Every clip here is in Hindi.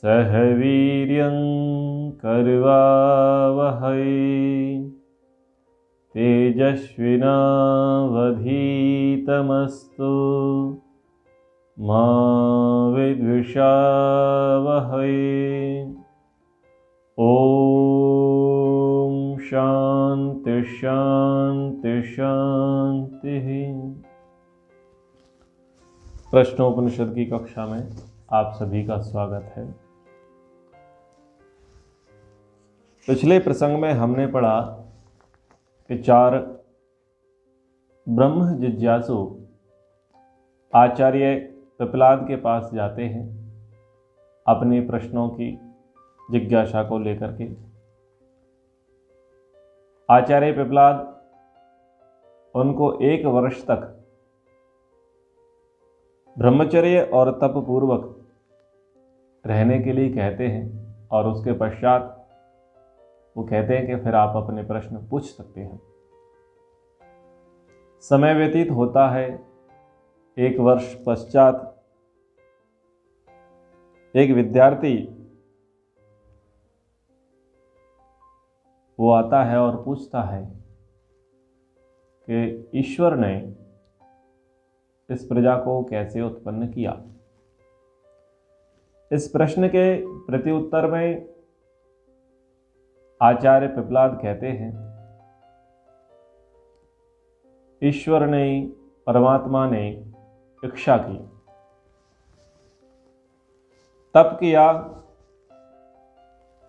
सह वीर्यं करवावहै तेजस्विनावधीतमस्तु मा विद्विषावहै। ओम शांति शांति शांति। प्रश्नोपनिषद की कक्षा में आप सभी का स्वागत है। पिछले प्रसंग में हमने पढ़ा कि 4 ब्रह्म जिज्ञासु आचार्य पिपलाद के पास जाते हैं अपने प्रश्नों की जिज्ञासा को लेकर के। आचार्य पिपलाद उनको 1 वर्ष तक ब्रह्मचर्य और तप पूर्वक रहने के लिए कहते हैं और उसके पश्चात वो कहते हैं कि फिर आप अपने प्रश्न पूछ सकते हैं। समय व्यतीत होता है। 1 वर्ष पश्चात एक विद्यार्थी वो आता है और पूछता है कि ईश्वर ने इस प्रजा को कैसे उत्पन्न किया। इस प्रश्न के प्रत्युत्तर में आचार्य पिपलाद कहते हैं, ईश्वर ने, परमात्मा ने इच्छा की, तप किया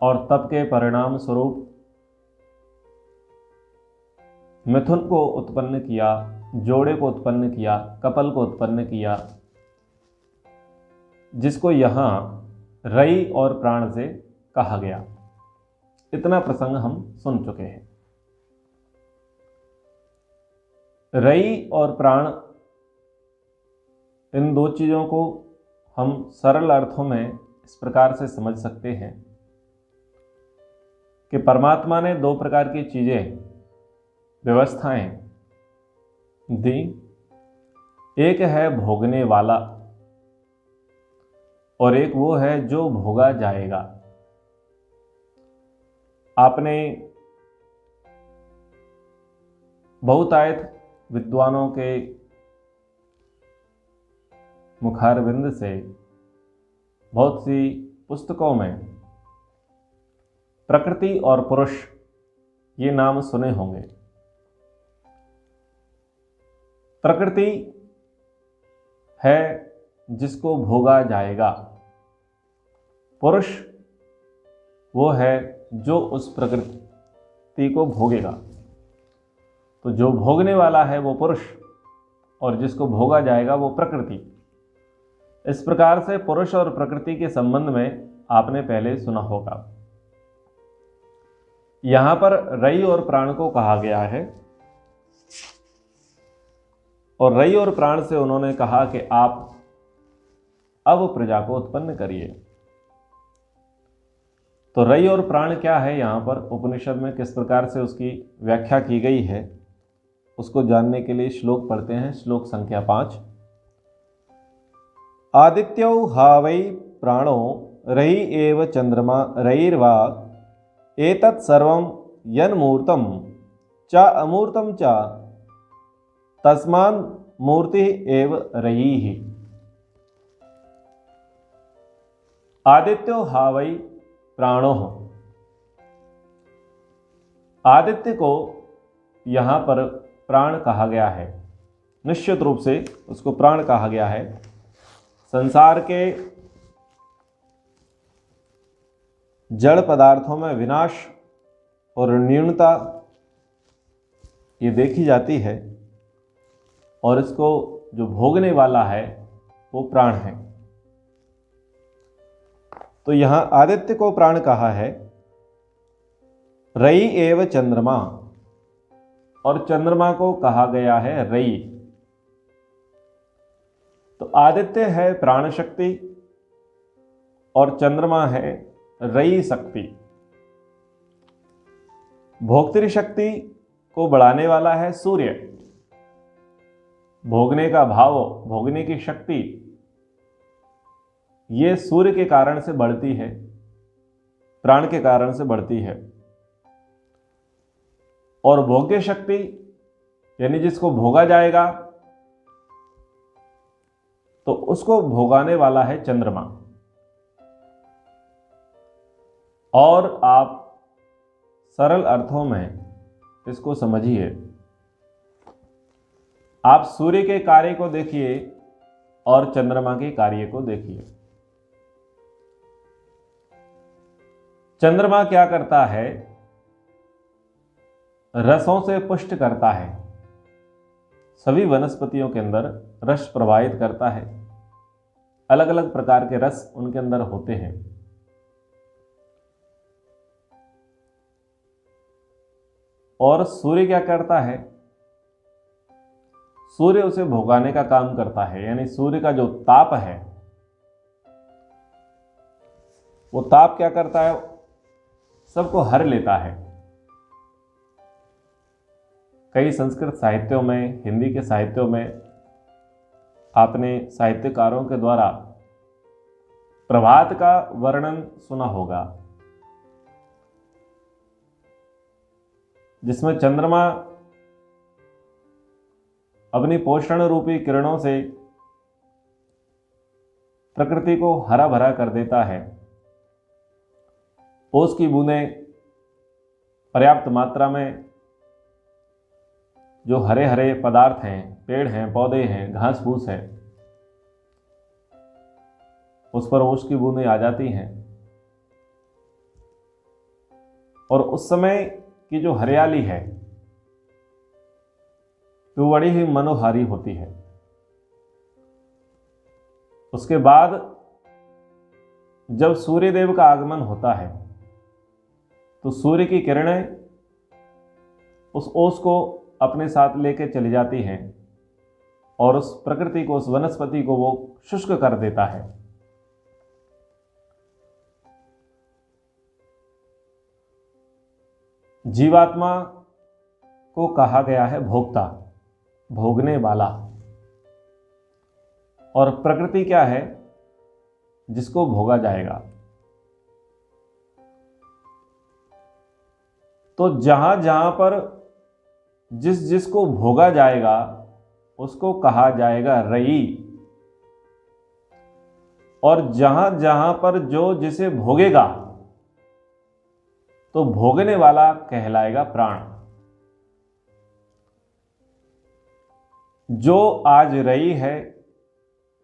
और तप के परिणाम स्वरूप मिथुन को उत्पन्न किया, जोड़े को उत्पन्न किया, कपल को उत्पन्न किया, जिसको यहां रई और प्राण से कहा गया। इतना प्रसंग हम सुन चुके हैं। रई और प्राण, इन 2 चीजों को हम सरल अर्थों में इस प्रकार से समझ सकते हैं कि परमात्मा ने 2 प्रकार की चीजें, व्यवस्थाएं दी। एक है भोगने वाला और एक वो है जो भोगा जाएगा। आपने बहुतायत विद्वानों के मुखारविंद से बहुत सी पुस्तकों में प्रकृति और पुरुष ये नाम सुने होंगे। प्रकृति है जिसको भोगा जाएगा, पुरुष वो है जो उस प्रकृति को भोगेगा। तो जो भोगने वाला है वो पुरुष और जिसको भोगा जाएगा वो प्रकृति। इस प्रकार से पुरुष और प्रकृति के संबंध में आपने पहले सुना होगा। यहां पर रई और प्राण को कहा गया है और रई और प्राण से उन्होंने कहा कि आप अब प्रजा को उत्पन्न करिए। तो रई और प्राण क्या है, यहां पर उपनिषद में किस प्रकार से उसकी व्याख्या की गई है, उसको जानने के लिए श्लोक पढ़ते हैं। श्लोक संख्या 5। आदित्यो हा वै प्राणो रई एव चंद्रमा रईर्वा एतत् सर्वं यन्मूर्तं च अमूर्तं च तस्मान् मूर्ति एव रयीः। आदित्यो हा वै प्राणो। आदित्य को यहां पर प्राण कहा गया है, निश्चित रूप से उसको प्राण कहा गया है। संसार के जड़ पदार्थों में विनाश और न्यूनता ये देखी जाती है और इसको जो भोगने वाला है वो प्राण है। तो यहां आदित्य को प्राण कहा है। रई एव चंद्रमा, और चंद्रमा को कहा गया है रई। तो आदित्य है प्राण शक्ति और चंद्रमा है रई शक्ति। भोक्तृ शक्ति को बढ़ाने वाला है सूर्य। भोगने का भाव, भोगने की शक्ति ये सूर्य के कारण से बढ़ती है, प्राण के कारण से बढ़ती है। और भोग्य शक्ति यानी जिसको भोगा जाएगा तो उसको भोगाने वाला है चंद्रमा। और आप सरल अर्थों में इसको समझिए, आप सूर्य के कार्य को देखिए और चंद्रमा के कार्य को देखिए। चंद्रमा क्या करता है? रसों से पुष्ट करता है, सभी वनस्पतियों के अंदर रस प्रवाहित करता है, अलग अलग प्रकार के रस उनके अंदर होते हैं। और सूर्य क्या करता है? सूर्य उसे भोगाने का काम करता है, यानी सूर्य का जो ताप है वो ताप क्या करता है? सबको हर लेता है। कई संस्कृत साहित्यों में, हिंदी के साहित्यों में आपने साहित्यकारों के द्वारा प्रभात का वर्णन सुना होगा, जिसमें चंद्रमा अपनी पोषण रूपी किरणों से प्रकृति को हरा भरा कर देता है। ओस की बूंदें पर्याप्त मात्रा में जो हरे हरे पदार्थ हैं, पेड़ हैं, पौधे हैं, घास फूस है, उस पर ओस की बूंदें आ जाती हैं। और उस समय की जो हरियाली है वो बड़ी ही मनोहारी होती है। उसके बाद जब सूर्यदेव का आगमन होता है तो सूर्य की किरणें उस ओस को अपने साथ लेके चली जाती हैं और उस प्रकृति को, उस वनस्पति को वो शुष्क कर देता है। जीवात्मा को कहा गया है भोक्ता, भोगने वाला। और प्रकृति क्या है? जिसको भोगा जाएगा। तो जहां जहां पर जिसको भोगा जाएगा उसको कहा जाएगा रई। और जहां जहां पर जो जिसे भोगेगा तो भोगने वाला कहलाएगा प्राण। जो आज रई है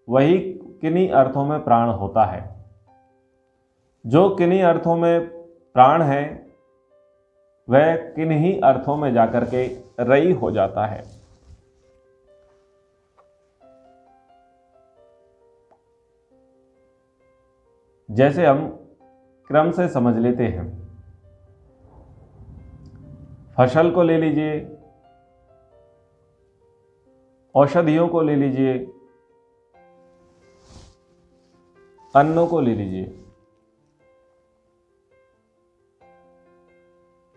वही किन्हीं अर्थों में प्राण होता है। जो किन्हीं अर्थों में प्राण है वह किन्हीं अर्थों में जाकर के रई हो जाता है। जैसे हम क्रम से समझ लेते हैं, फसल को ले लीजिए, औषधियों को ले लीजिए, अन्नों को ले लीजिए।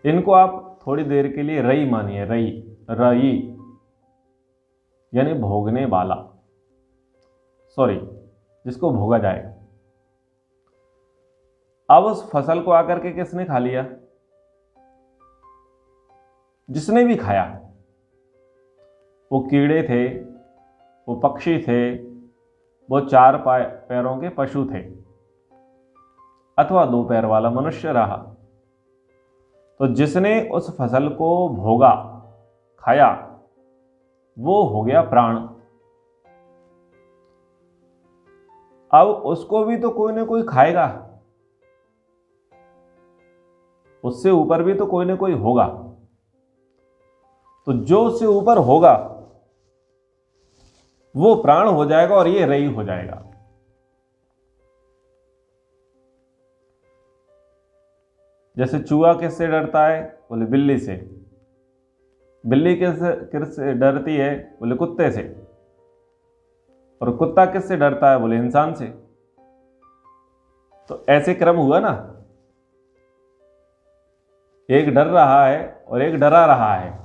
इनको आप थोड़ी देर के लिए रई मानिए। रई यानी भोगने वाला, सॉरी, जिसको भोगा जाएगा। अब उस फसल को आकर के किसने खा लिया? जिसने भी खाया, वो कीड़े थे, वो पक्षी थे, वो चार पैरों के पशु थे, अथवा दो पैर वाला मनुष्य रहा। तो जिसने उस फसल को भोगा, खाया, वो हो गया प्राण। अब उसको भी तो कोई ना कोई खाएगा, उससे ऊपर भी तो कोई ना कोई होगा। तो जो उससे ऊपर होगा वो प्राण हो जाएगा और ये रई हो जाएगा। जैसे चूहा किससे डरता है? बोले बिल्ली से। बिल्ली किससे डरती है? बोले कुत्ते से। और कुत्ता किससे डरता है? बोले इंसान से। तो ऐसे क्रम हुआ ना, एक डर रहा है और एक डरा रहा है,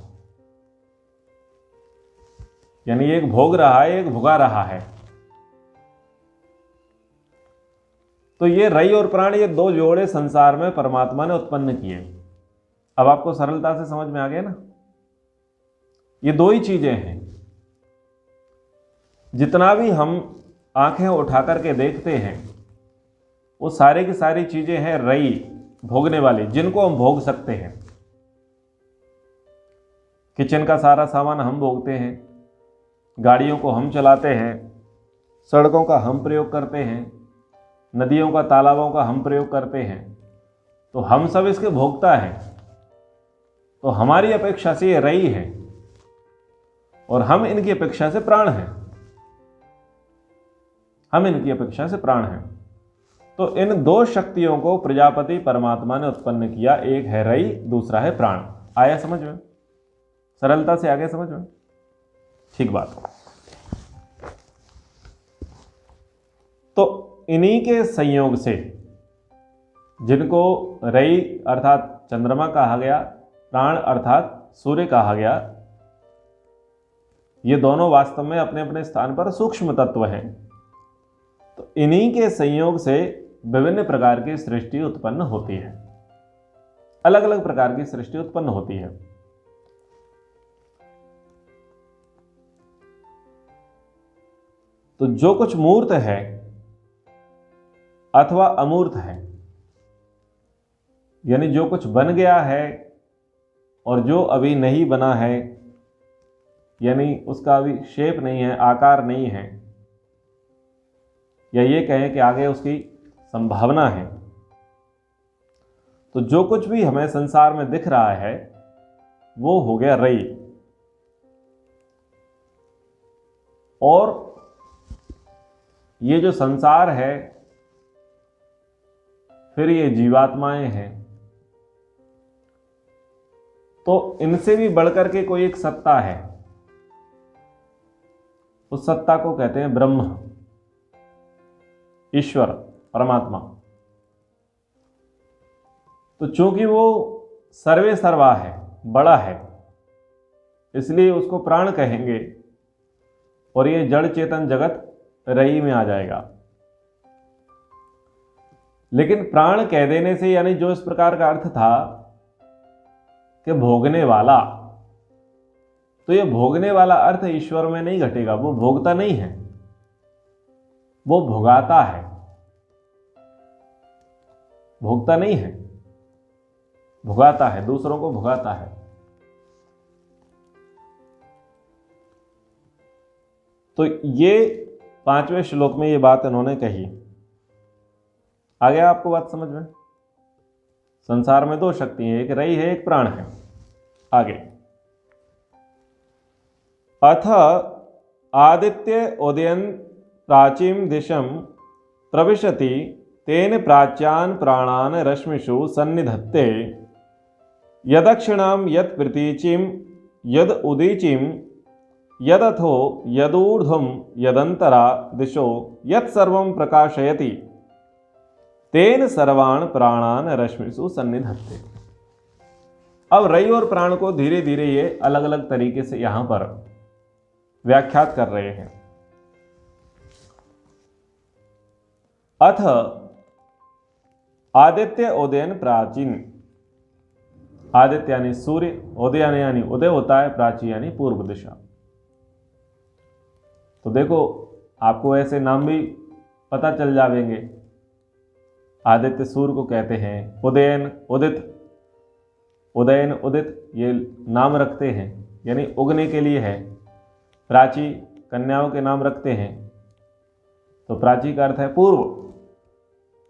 यानी एक भोग रहा है, एक भुगा रहा है। तो ये रई और प्राण, ये दो जोड़े संसार में परमात्मा ने उत्पन्न किए। अब आपको सरलता से समझ में आ गया ना, ये दो ही चीजें हैं। जितना भी हम आंखें उठा करके देखते हैं वो सारे की सारी चीजें हैं रई, भोगने वाली, जिनको हम भोग सकते हैं। किचन का सारा सामान हम भोगते हैं, गाड़ियों को हम चलाते हैं, सड़कों का हम प्रयोग करते हैं, नदियों का तालाबों का हम प्रयोग करते हैं, तो हम सब इसके भोक्ता हैं। तो हमारी अपेक्षा से ये रई है और हम इनकी अपेक्षा से प्राण हैं, हम इनकी अपेक्षा से प्राण हैं। तो इन दो शक्तियों को प्रजापति परमात्मा ने उत्पन्न किया, एक है रई, दूसरा है प्राण। आया समझ में? सरलता से आगे समझ में? ठीक बात। तो इन्हीं के संयोग से, जिनको रई अर्थात चंद्रमा कहा गया, प्राण अर्थात सूर्य कहा गया, ये दोनों वास्तव में अपने अपने स्थान पर सूक्ष्म तत्व हैं। तो इन्हीं के संयोग से विभिन्न प्रकार की सृष्टि उत्पन्न होती है, अलग अलग प्रकार की सृष्टि उत्पन्न होती है। तो जो कुछ मूर्त है अथवा अमूर्त है, यानी जो कुछ बन गया है और जो अभी नहीं बना है, यानी उसका अभी शेप नहीं है, आकार नहीं है, या ये कहें कि आगे उसकी संभावना है, तो जो कुछ भी हमें संसार में दिख रहा है वो हो गया रई। और ये जो संसार है, फिर ये जीवात्माएं हैं, तो इनसे भी बढ़कर के कोई एक सत्ता है, उस सत्ता को कहते हैं ब्रह्म, ईश्वर, परमात्मा। तो चूंकि वो सर्वे सर्वा है, बड़ा है, इसलिए उसको प्राण कहेंगे और ये जड़ चेतन जगत रई में आ जाएगा। लेकिन प्राण कह देने से, यानी जो इस प्रकार का अर्थ था कि भोगने वाला, तो ये भोगने वाला अर्थ ईश्वर में नहीं घटेगा। वो भोगता नहीं है, वो भोगाता है, भोगता नहीं है, भुगाता है, दूसरों को भुगाता है। तो ये 5वें श्लोक में ये बात इन्होंने कही। आ गया आपको बात समझ में? संसार में दो शक्ति हैं, एक रई है, एक प्राण है। आगे, अथ आदित्य उदयन प्राचीम दिशम प्रविशति तेन प्राच्यान प्राणान रश्मिषु सन्निधत्ते यदक्षिणाम यत् प्रतीचिम यद उदीचिम यदथो यदूर्ध्वम यदंतरा दिशो यत् सर्वं प्रकाशयति तेन सर्वान् प्राणान रश्मिषु सन्निधत्ते। अब रई और प्राण को धीरे धीरे ये अलग अलग तरीके से यहां पर व्याख्यात कर रहे हैं। अथ आदित्य उदयन प्राचीन, आदित्य यानी सूर्य, उदयन यानी उदय होता है, प्राची यानी पूर्व दिशा। तो देखो, आपको ऐसे नाम भी पता चल जाएंगे। आदित्य सूर्य को कहते हैं, उदयन उदित, उदयन उदित ये नाम रखते हैं, यानी उगने के लिए है। प्राची कन्याओं के नाम रखते हैं, तो प्राची का अर्थ है पूर्व,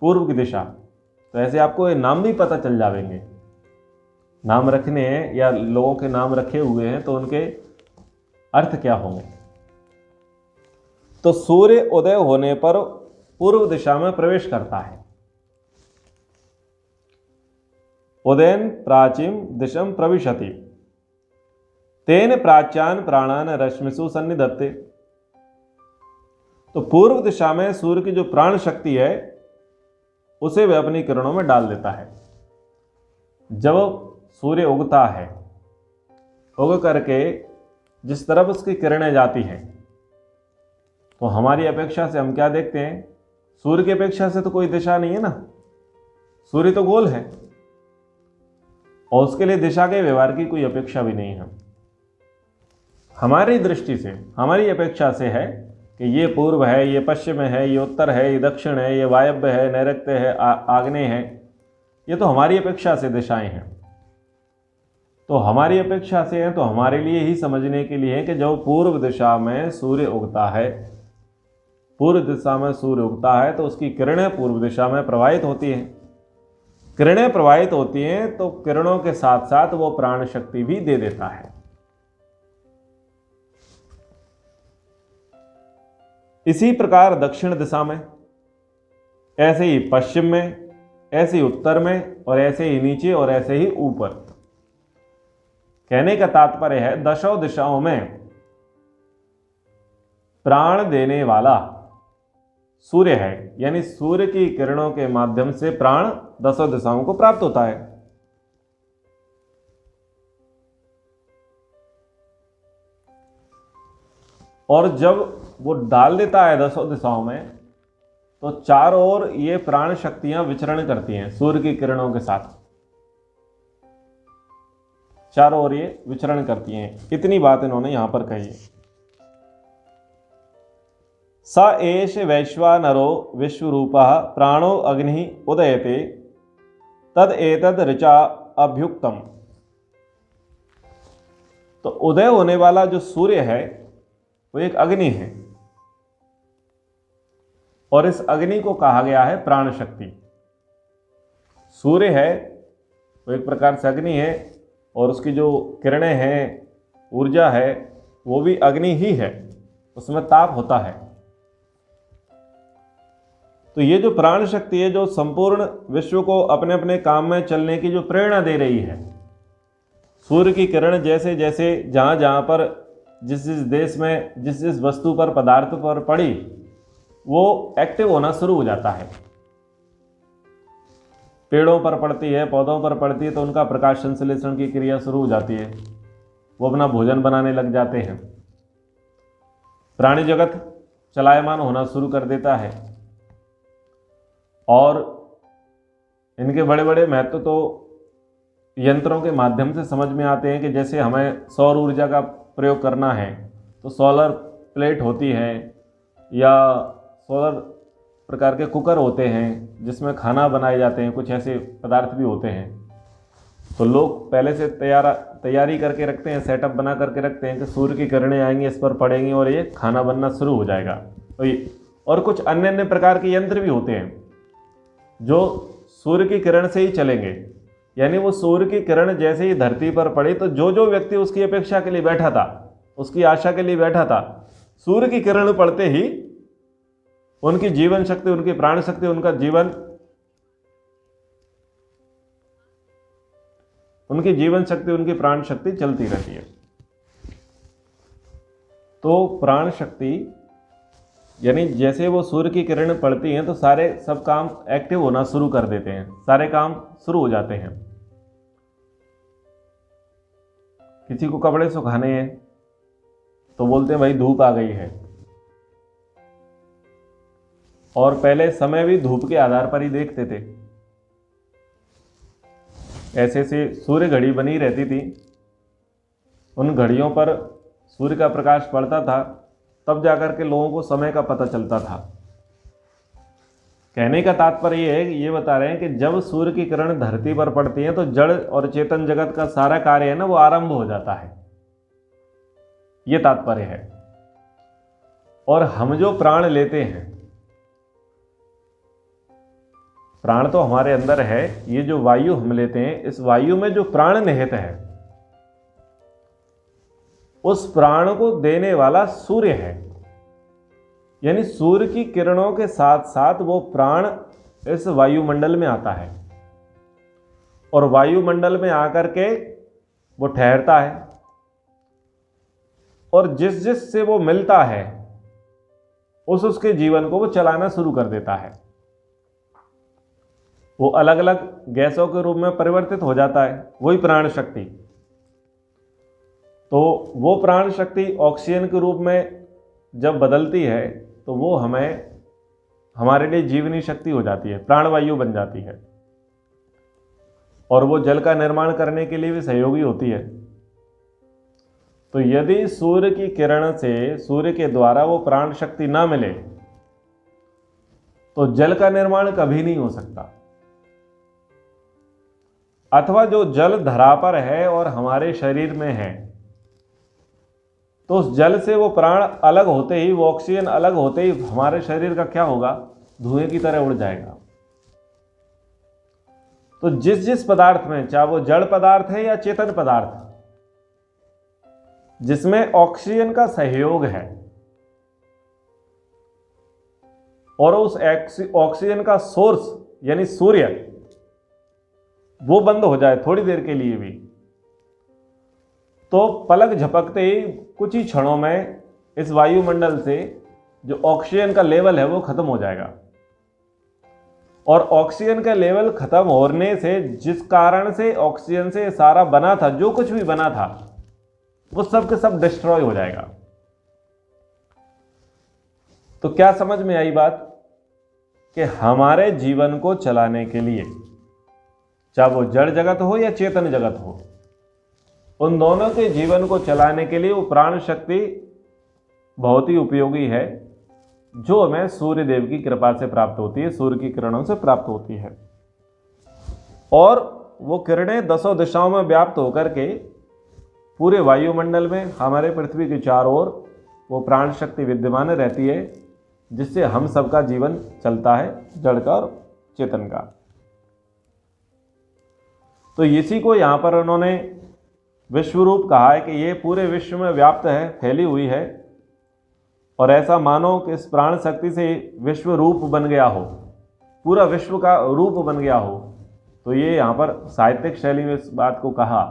पूर्व की दिशा। तो ऐसे आपको ये नाम भी पता चल जाएंगे। नाम रखने हैं या लोगों के नाम रखे हुए हैं तो उनके अर्थ क्या होंगे। तो सूर्य उदय होने पर पूर्व दिशा में प्रवेश करता है। उदयन प्राचीम दिशम प्रविशति तेन प्राच्यान प्राणान रश्मिषु सन्निधत्ते। तो पूर्व दिशा में सूर्य की जो प्राण शक्ति है उसे वह अपनी किरणों में डाल देता है। जब सूर्य उगता है, उग करके जिस तरफ उसकी किरणें जाती हैं, तो हमारी अपेक्षा से हम क्या देखते हैं? सूर्य की अपेक्षा से तो कोई दिशा नहीं है ना, सूर्य तो गोल है और उसके लिए दिशा के व्यवहार की कोई अपेक्षा भी नहीं है। हमारी दृष्टि से, हमारी अपेक्षा से है कि ये पूर्व है, ये पश्चिम है, ये उत्तर है, ये दक्षिण है, ये वायव्य है, नैऋत्य है, आग्नेय है। ये तो हमारी अपेक्षा से दिशाएं हैं। तो हमारी अपेक्षा से है तो हमारे लिए ही समझने के लिए है कि जब पूर्व दिशा में सूर्य उगता है, पूर्व दिशा में सूर्य उगता है तो उसकी किरणें पूर्व दिशा में प्रवाहित होती हैं। किरणें प्रवाहित होती हैं तो किरणों के साथ साथ वो प्राण शक्ति भी दे देता है। इसी प्रकार दक्षिण दिशा में, ऐसे ही पश्चिम में, ऐसे ही उत्तर में, और ऐसे ही नीचे, और ऐसे ही ऊपर। कहने का तात्पर्य है दशों दिशाओं में प्राण देने वाला सूर्य है, यानी सूर्य की किरणों के माध्यम से प्राण दशों दिशाओं को प्राप्त होता है। और जब वो डाल देता है दशों दिशाओं में तो चारों ओर ये प्राण शक्तियां विचरण करती हैं सूर्य की किरणों के साथ, चारों ओर ये विचरण करती हैं। इतनी बात इन्होंने यहां पर कही है। स एष वैश्वानरो विश्वरूपः प्राणो अग्नि उदयते तद एतद ऋचा अभ्युक्तम। तो उदय होने वाला जो सूर्य है वो एक अग्नि है और इस अग्नि को कहा गया है प्राण शक्ति। सूर्य है वो एक प्रकार से अग्नि है और उसकी जो किरणें हैं, ऊर्जा है, वो भी अग्नि ही है, उसमें ताप होता है। तो ये जो प्राण शक्ति है जो संपूर्ण विश्व को अपने अपने काम में चलने की जो प्रेरणा दे रही है, सूर्य की किरण जैसे जैसे जहाँ जहाँ पर जिस जिस देश में जिस जिस वस्तु पर, पदार्थ पर पड़ी, वो एक्टिव होना शुरू हो जाता है। पेड़ों पर पड़ती है, पौधों पर पड़ती है तो उनका प्रकाश संश्लेषण की क्रिया शुरू हो जाती है, वो अपना भोजन बनाने लग जाते हैं। प्राणी जगत चलायमान होना शुरू कर देता है और इनके बड़े बड़े महत्व तो यंत्रों के माध्यम से समझ में आते हैं कि जैसे हमें सौर ऊर्जा का प्रयोग करना है तो सोलर प्लेट होती है या सोलर प्रकार के कुकर होते हैं जिसमें खाना बनाए जाते हैं, कुछ ऐसे पदार्थ भी होते हैं। तो लोग पहले से तैयारी करके रखते हैं, सेटअप बना करके रखते हैं कि सूर्य की किरणें आएंगी, इस पर पड़ेंगी और ये खाना बनना शुरू हो जाएगा। तो ये और कुछ अन्य अन्य प्रकार के यंत्र भी होते हैं जो सूर्य की किरण से ही चलेंगे, यानी वो सूर्य की किरण जैसे ही धरती पर पड़ी तो जो जो व्यक्ति उसकी अपेक्षा के लिए बैठा था, उसकी आशा के लिए बैठा था, सूर्य की किरण पड़ते ही उनकी जीवन शक्ति, उनकी प्राण शक्ति, उनका जीवन, उनकी जीवन शक्ति, उनकी प्राण शक्ति चलती रहती है। तो प्राण शक्ति यानी जैसे वो सूर्य की किरण पड़ती हैं तो सारे सब काम एक्टिव होना शुरू कर देते हैं, सारे काम शुरू हो जाते हैं। किसी को कपड़े सुखाने हैं तो बोलते हैं भाई धूप आ गई है, और पहले समय भी धूप के आधार पर ही देखते थे। ऐसे से सूर्य घड़ी बनी रहती थी, उन घड़ियों पर सूर्य का प्रकाश पड़ता था, तब जाकर के लोगों को समय का पता चलता था। कहने का तात्पर्य ये है कि ये बता रहे हैं कि जब सूर्य की किरण धरती पर पड़ती है तो जड़ और चेतन जगत का सारा कार्य है ना वो आरंभ हो जाता है, ये तात्पर्य है। और हम जो प्राण लेते हैं, प्राण तो हमारे अंदर है, ये जो वायु हम लेते हैं, इस वायु में जो प्राण निहित है उस प्राण को देने वाला सूर्य है। यानी सूर्य की किरणों के साथ साथ वो प्राण इस वायुमंडल में आता है और वायुमंडल में आकर के वो ठहरता है और जिस जिस से वो मिलता है उसके जीवन को वो चलाना शुरू कर देता है। वो अलग अलग गैसों के रूप में परिवर्तित हो जाता है, वही प्राण शक्ति। तो वो प्राण शक्ति ऑक्सीजन के रूप में जब बदलती है तो वो हमें हमारे लिए जीवनी शक्ति हो जाती है, प्राणवायु बन जाती है, और वो जल का निर्माण करने के लिए भी सहयोगी होती है। तो यदि सूर्य की किरण से, सूर्य के द्वारा वो प्राण शक्ति ना मिले तो जल का निर्माण कभी नहीं हो सकता। अथवा जो जल धरा पर है और हमारे शरीर में है, तो उस जल से वो प्राण अलग होते ही, वो ऑक्सीजन अलग होते ही हमारे शरीर का क्या होगा, धुएं की तरह उड़ जाएगा। तो जिस जिस पदार्थ में, चाहे वो जड़ पदार्थ है या चेतन पदार्थ, जिसमें ऑक्सीजन का सहयोग है और उस ऑक्सीजन का सोर्स यानी सूर्य वो बंद हो जाए थोड़ी देर के लिए भी, तो पलक झपकते ही कुछ ही क्षणों में इस वायुमंडल से जो ऑक्सीजन का लेवल है वो खत्म हो जाएगा। और ऑक्सीजन का लेवल खत्म होने से, जिस कारण से ऑक्सीजन से सारा बना था, जो कुछ भी बना था, वो सब के सब डिस्ट्रॉय हो जाएगा। तो क्या समझ में आई बात कि हमारे जीवन को चलाने के लिए, चाहे वो जड़ जगत हो या चेतन जगत हो, उन दोनों के जीवन को चलाने के लिए वो प्राण शक्ति बहुत ही उपयोगी है, जो हमें सूर्य देव की कृपा से प्राप्त होती है, सूर्य की किरणों से प्राप्त होती है। और वो किरणें दसों दिशाओं में व्याप्त होकर के पूरे वायुमंडल में, हमारे पृथ्वी के चारों ओर वो प्राण शक्ति विद्यमान रहती है, जिससे हम सबका जीवन चलता है, जड़ का और चेतन का। तो इसी को यहाँ पर उन्होंने विश्व रूप कहा है कि ये पूरे विश्व में व्याप्त है, फैली हुई है, और ऐसा मानो कि इस प्राण शक्ति से विश्व रूप बन गया हो, पूरा विश्व का रूप बन गया हो। तो ये यहाँ पर साहित्यिक शैली में इस बात को कहा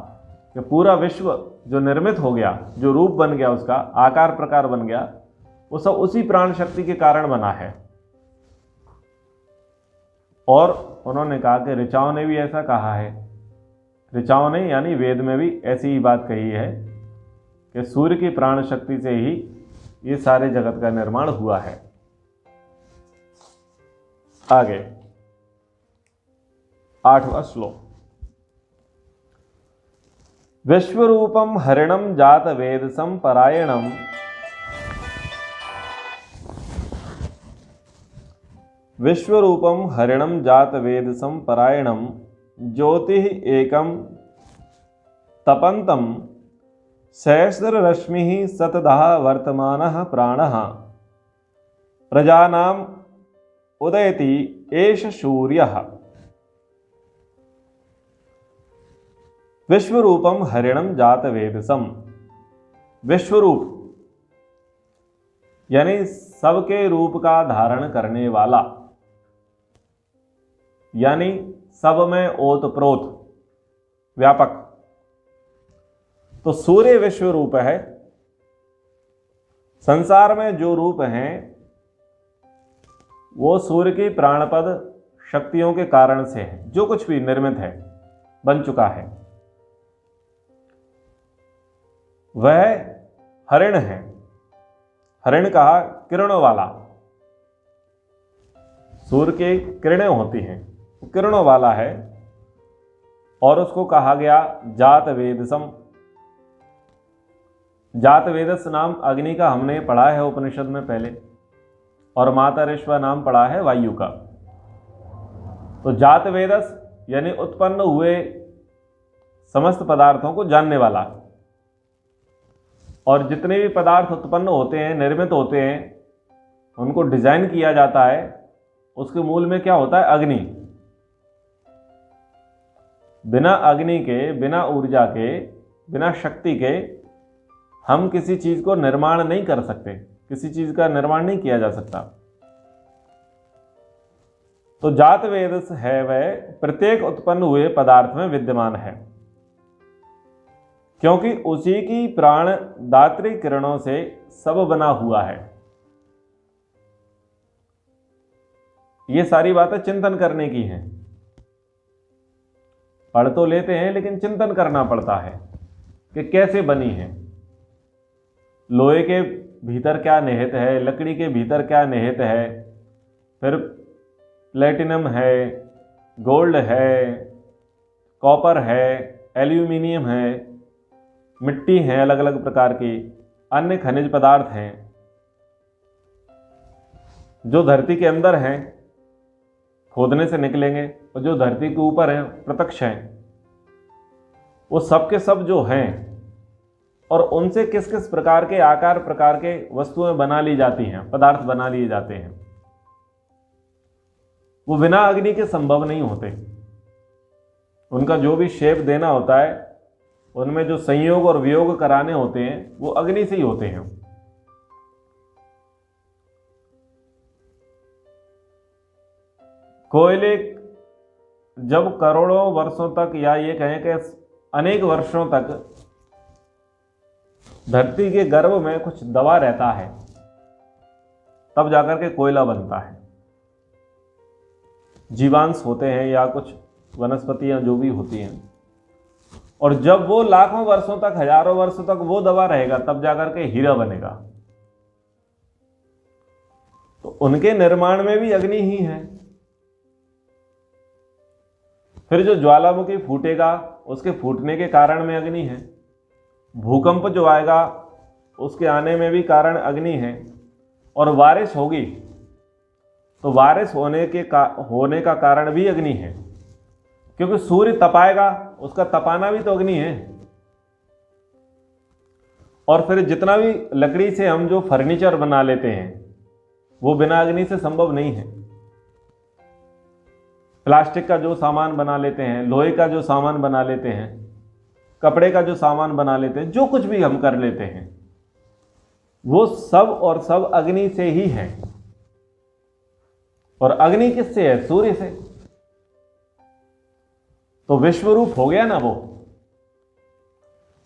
कि पूरा विश्व जो निर्मित हो गया, जो रूप बन गया, उसका आकार प्रकार बन गया, वो सब उसी प्राण शक्ति के कारण बना है। और उन्होंने कहा कि ऋचाओं ने भी ऐसा कहा है, ऋचाओं ने यानी वेद में भी ऐसी ही बात कही है कि सूर्य की प्राण शक्ति से ही ये सारे जगत का निर्माण हुआ है। आगे 8वां श्लोक। विश्वरूपम हरिणम जात वेदसम परायणम विश्वरूपम हरिणम जात वेदसम परायणम ज्योति एकम तपंतम सहस्ररश्मि सततः वर्तमानः प्राणः प्रजानाम उदयति एष सूर्यः। विश्वरूपम हरिणम जात वेदसम, विश्वरूप यानी सबके रूप का धारण करने वाला, यानी सब में ओतप्रोत व्यापक। तो सूर्य विश्व रूप है। संसार में जो रूप हैं वो सूर्य की प्राणपद शक्तियों के कारण से है, जो कुछ भी निर्मित है, बन चुका है, वह हरिण है। हरिण कहा किरणों वाला, सूर्य की किरणें होती हैं, किरणों वाला है। और उसको कहा गया जात वेदसम। जात वेदस नाम अग्नि का हमने पढ़ा है उपनिषद में पहले, और माता ऋष्वा नाम पढ़ा है वायु का। तो जात वेदस यानी उत्पन्न हुए समस्त पदार्थों को जानने वाला। और जितने भी पदार्थ उत्पन्न होते हैं, निर्मित होते हैं, उनको डिजाइन किया जाता है, उसके मूल में क्या होता है? अग्नि। बिना अग्नि के, बिना ऊर्जा के, बिना शक्ति के हम किसी चीज को निर्माण नहीं कर सकते, किसी चीज का निर्माण नहीं किया जा सकता। तो जात वेदस है वह प्रत्येक उत्पन्न हुए पदार्थ में विद्यमान है, क्योंकि उसी की प्राण दात्री किरणों से सब बना हुआ है। ये सारी बातें चिंतन करने की हैं। पढ़ तो लेते हैं लेकिन चिंतन करना पड़ता है कि कैसे बनी है। लोहे के भीतर क्या निहित है, लकड़ी के भीतर क्या निहित है, फिर प्लेटिनम है, गोल्ड है, कॉपर है, एल्यूमिनियम है, मिट्टी है अलग अलग प्रकार की, अन्य खनिज पदार्थ हैं जो धरती के अंदर हैं, खोदने से निकलेंगे, और जो धरती के ऊपर हैं प्रत्यक्ष हैं, वो सब के सब जो हैं और उनसे किस किस प्रकार के आकार प्रकार के वस्तुएं बना ली जाती हैं, पदार्थ बना लिए जाते हैं, वो बिना अग्नि के संभव नहीं होते। उनका जो भी शेप देना होता है, उनमें जो संयोग और वियोग कराने होते हैं, वो अग्नि से ही होते हैं। कोयले जब करोड़ों वर्षों तक, या ये कहें कि अनेक वर्षों तक धरती के गर्भ में कुछ दबा रहता है, तब जाकर के कोयला बनता है। जीवांश होते हैं या कुछ वनस्पतियां जो भी होती हैं, और जब वो लाखों वर्षों तक, हजारों वर्षों तक वो दबा रहेगा, तब जाकर के हीरा बनेगा। तो उनके निर्माण में भी अग्नि ही है। फिर जो ज्वालामुखी फूटेगा, उसके फूटने के कारण में अग्नि है। भूकंप जो आएगा, उसके आने में भी कारण अग्नि है। और बारिश होगी तो बारिश होने का कारण भी अग्नि है, क्योंकि सूर्य तपाएगा, उसका तपाना भी तो अग्नि है। और फिर जितना भी लकड़ी से हम जो फर्नीचर बना लेते हैं, वो बिना अग्नि से संभव नहीं है। प्लास्टिक का जो सामान बना लेते हैं, लोहे का जो सामान बना लेते हैं, कपड़े का जो सामान बना लेते हैं, जो कुछ भी हम कर लेते हैं, वो सब और सब अग्नि से ही है। और अग्नि किससे है? सूर्य से। तो विश्व रूप हो गया ना वो,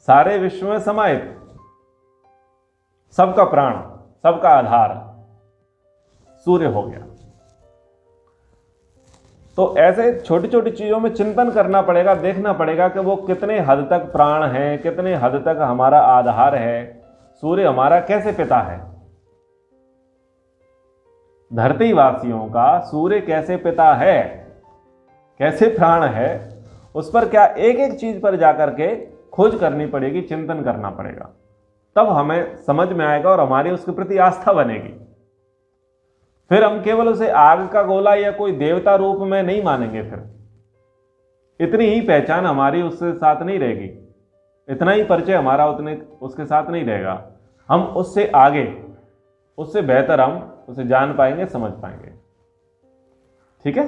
सारे विश्व में समाहित, सबका प्राण, सबका आधार सूर्य हो गया। तो ऐसे छोटी छोटी चीजों में चिंतन करना पड़ेगा, देखना पड़ेगा कि वो कितने हद तक प्राण है, कितने हद तक हमारा आधार है, सूर्य हमारा कैसे पिता है। धरती वासियों का सूर्य कैसे पिता है, कैसे प्राण है, उस पर क्या एक एक चीज पर जाकर के खोज करनी पड़ेगी, चिंतन करना पड़ेगा। तब हमें समझ में आएगा और हमारी उसके प्रति आस्था बनेगी। फिर हम केवल उसे आग का गोला या कोई देवता रूप में नहीं मानेंगे। फिर इतनी ही पहचान हमारी उसके साथ नहीं रहेगी, इतना ही परिचय हमारा उसके साथ नहीं रहेगा। हम उससे आगे, उससे बेहतर हम उसे जान पाएंगे, समझ पाएंगे। ठीक है।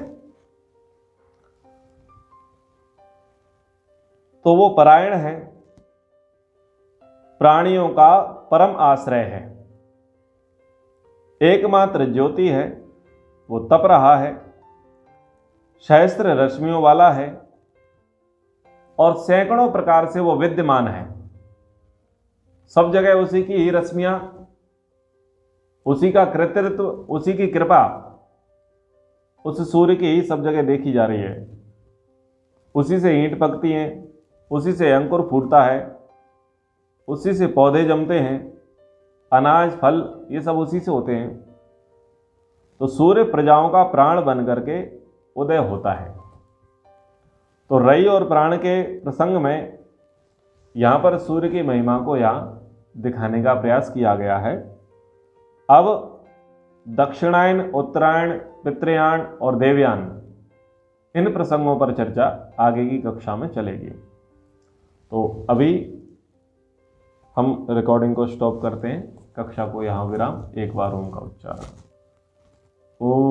तो वो परायण है, प्राणियों का परम आश्रय है, एकमात्र ज्योति है, वो तप रहा है, सहस्त्र रश्मियों वाला है, और सैकड़ों प्रकार से वो विद्यमान है। सब जगह उसी की ही रश्मियां, उसी का कृतित्व, उसी की कृपा उस सूर्य की ही सब जगह देखी जा रही है। उसी से ईंट पकती हैं, उसी से अंकुर फूटता है, उसी से पौधे जमते हैं, अनाज फल ये सब उसी से होते हैं। तो सूर्य प्रजाओं का प्राण बन करके उदय होता है। तो रई और प्राण के प्रसंग में यहाँ पर सूर्य की महिमा को यहाँ दिखाने का प्रयास किया गया है। अब दक्षिणायन, उत्तरायण, पितृयान और देवयान, इन प्रसंगों पर चर्चा आगे की कक्षा में चलेगी। तो अभी हम रिकॉर्डिंग को स्टॉप करते हैं, कक्षा को यहाँ विराम। एक बार ओम का उच्चारण। ओम